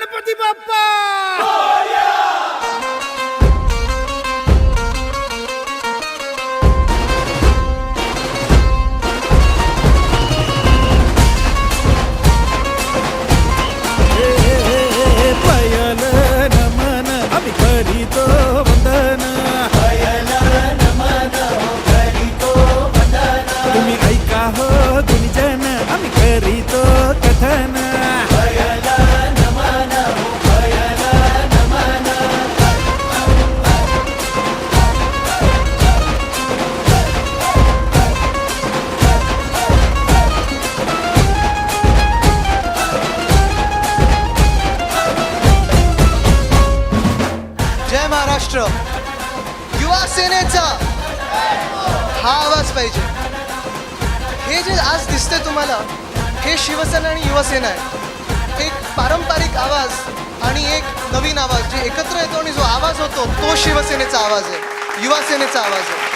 गणपती बाप्पा. पयल नमन आम्ही करीतो वंदन. तुम्ही ऐका हो गुणजन आम्ही करीतो कथन. जय महाराष्ट्र. युवा सेनेचा हा आवाज पाहिजे. हे जे आज दिसतंय तुम्हाला, हे शिवसेना आणि युवासेना आहे. एक पारंपरिक आवाज आणि एक नवीन आवाज जे एकत्र येतो आणि जो आवाज होतो तो शिवसेनेचा आवाज आहे, युवासेनेचा आवाज आहे.